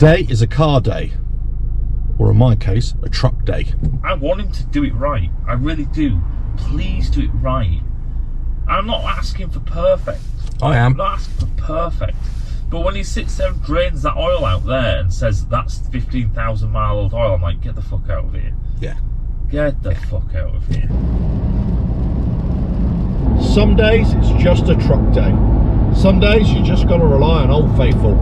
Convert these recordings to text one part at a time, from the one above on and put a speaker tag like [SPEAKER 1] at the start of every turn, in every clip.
[SPEAKER 1] Today is a car day, or in my case, a truck day.
[SPEAKER 2] I want him to do it right. I really do. Please do it right. I'm not asking for perfect.
[SPEAKER 1] I am.
[SPEAKER 2] I'm not asking for perfect. But when he sits there and drains that oil out there and says that's 15,000 mile old oil, I'm like, get the fuck out of here.
[SPEAKER 1] Yeah.
[SPEAKER 2] Get the fuck out of here.
[SPEAKER 1] Some days it's just a truck day. Some days you just got to rely on Old Faithful.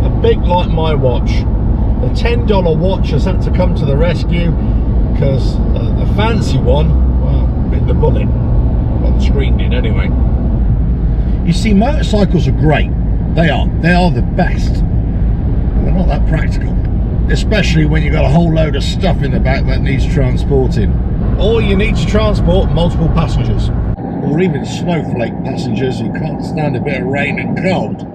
[SPEAKER 1] A bit like my watch. The $10 watch has had to come to the rescue because the fancy one, well, bit the bullet. Well, the screen did anyway. You see, motorcycles are great. They are the best. They're not that practical. Especially when you've got a whole load of stuff in the back that needs transporting. Or you need to transport multiple passengers. Or even snowflake passengers who can't stand a bit of rain and cold.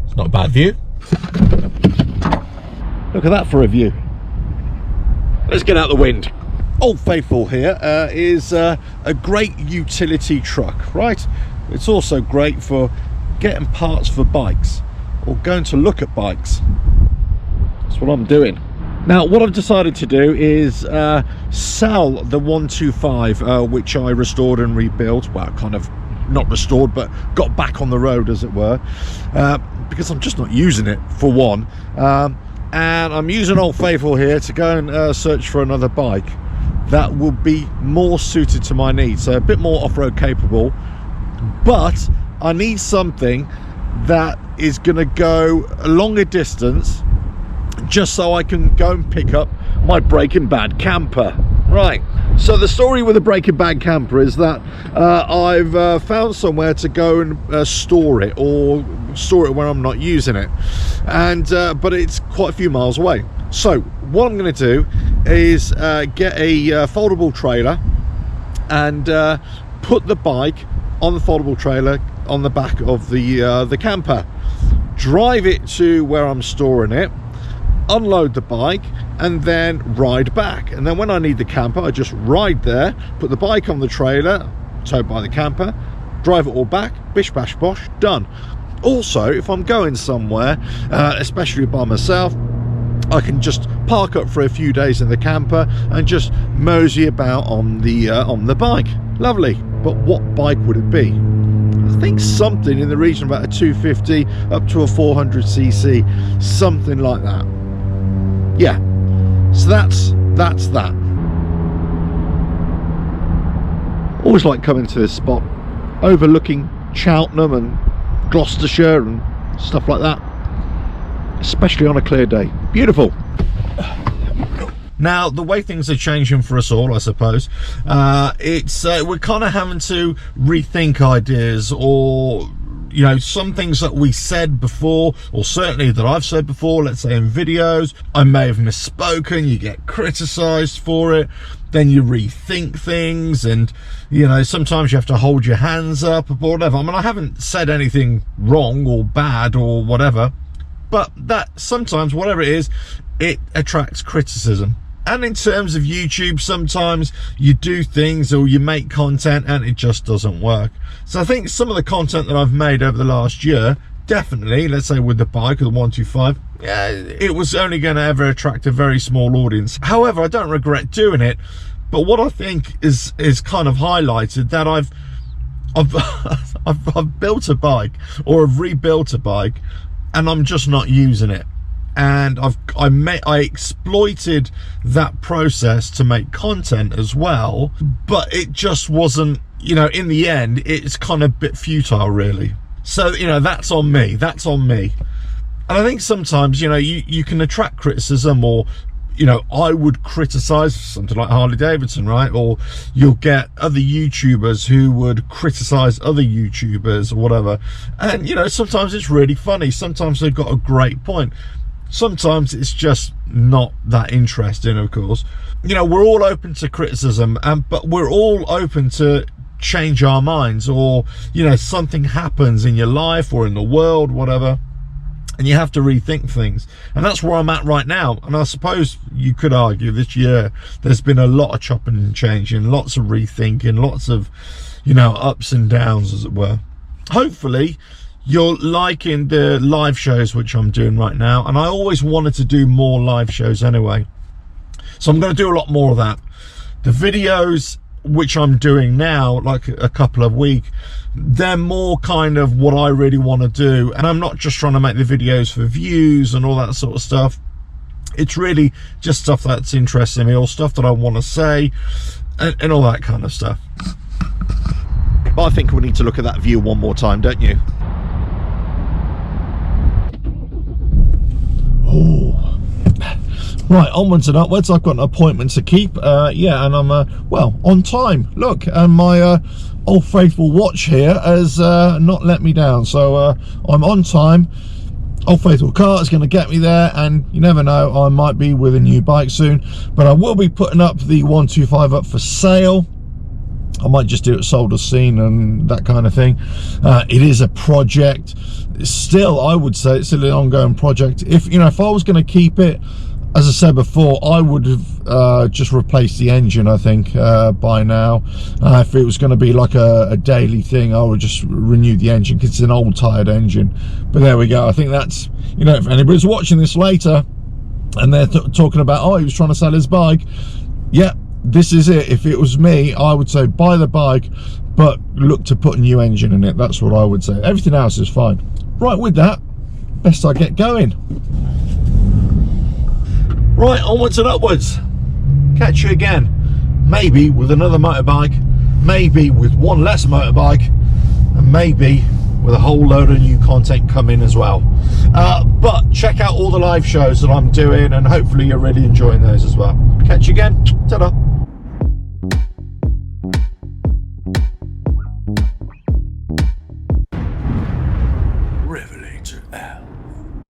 [SPEAKER 1] It's not a bad view. Look at that for a view. Let's get out the wind. Old Faithful here is a great utility truck, right? It's also great for getting parts for bikes or going to look at bikes. That's what I'm doing. Now, what I've decided to do is sell the 125, which I restored and rebuilt. Well, kind of not restored, but got back on the road, as it were, because I'm just not using it, for one. And I'm using Old Faithful here to go and search for another bike that will be more suited to my needs, so a bit more off-road capable, but I need something that is going to go a longer distance, just so I can go and pick up my Breaking Bad camper. Right, so the story with the Breaking Bad camper is that I've found somewhere to go and store it, or store it where I'm not using it, and but it's quite a few miles away. So what I'm going to do is get a foldable trailer and put the bike on the foldable trailer on the back of the camper, drive it to where I'm storing it, unload the bike, and then ride back. And then when I need the camper, I just ride there, put the bike on the trailer, towed by the camper, drive it all back, bish bash bosh, done. Also, if I'm going somewhere, especially by myself, I can just park up for a few days in the camper and just mosey about on the bike. Lovely. But what bike would it be? I think something in the region of about a 250 up to a 400cc, something like that. Yeah, so that's that. Always like coming to this spot, overlooking Cheltenham and Gloucestershire and stuff like that, especially on a clear day. Beautiful. Now, the way things are changing for us all, I suppose, it's we're kind of having to rethink ideas, or you know, some things that we said before, or certainly that I've said before, let's say in videos, I may have misspoken, you get criticized for it, then you rethink things, and you know, sometimes you have to hold your hands up or whatever. I mean, I haven't said anything wrong or bad or whatever, but that sometimes, whatever it is, it attracts criticism. And in terms of YouTube, sometimes you do things or you make content and it just doesn't work. So I think some of the content that I've made over the last year, definitely, let's say with the bike or the 125, yeah, it was only going to ever attract a very small audience. However, I don't regret doing it. But what I think is kind of highlighted that I've built a bike, or I've rebuilt a bike, and I'm just not using it. And I exploited that process to make content as well, but it just wasn't, you know, in the end, it's kind of a bit futile, really. So, you know, that's on me. That's on me. And I think sometimes, you know, you can attract criticism, or, you know, I would criticize something like Harley Davidson, right? Or you'll get other YouTubers who would criticize other YouTubers or whatever. And, you know, sometimes it's really funny. Sometimes they've got a great point. Sometimes it's just not that interesting, of course. You know, we're all open to criticism, but we're all open to change our minds, or, you know, something happens in your life or in the world, whatever, and you have to rethink things, and that's where I'm at right now. And I suppose you could argue this year there's been a lot of chopping and changing, lots of rethinking, lots of, you know, ups and downs, as it were. Hopefully you're liking the live shows which I'm doing right now, and I always wanted to do more live shows anyway, so I'm going to do a lot more of that. The videos which I'm doing now, like a couple of weeks, they're more kind of what I really want to do, and I'm not just trying to make the videos for views and all that sort of stuff. It's really just stuff that's interesting me, or stuff that I want to say, and all that kind of stuff. But I think we need to look at that view one more time, don't you? Oh, right, onwards and upwards. I've got an appointment to keep, yeah, and I'm well, on time. Look, and my old faithful watch here has not let me down, so I'm on time. Old faithful car is going to get me there, and you never know, I might be with a new bike soon. But I will be putting up the 125 up for sale. I might just do it sold as seen and that kind of thing. It is a project. Still, I would say it's still an ongoing project. If you know, if I was going to keep it, as I said before, I would have just replaced the engine, I think, by now. If it was going to be like a daily thing, I would just renew the engine, because it's an old tired engine. But there we go. I think that's, you know, if anybody's watching this later and they're talking about, oh, he was trying to sell his bike, yeah, this is it. If it was me, I would say buy the bike, but look to put a new engine in it. That's what I would say. Everything else is fine. Right, with that, best I get going. Right, onwards and upwards. Catch you again, maybe with another motorbike, maybe with one less motorbike, and maybe with a whole load of new content coming as well. But check out all the live shows that I'm doing, and hopefully you're really enjoying those as well. Catch you again. Ta-da.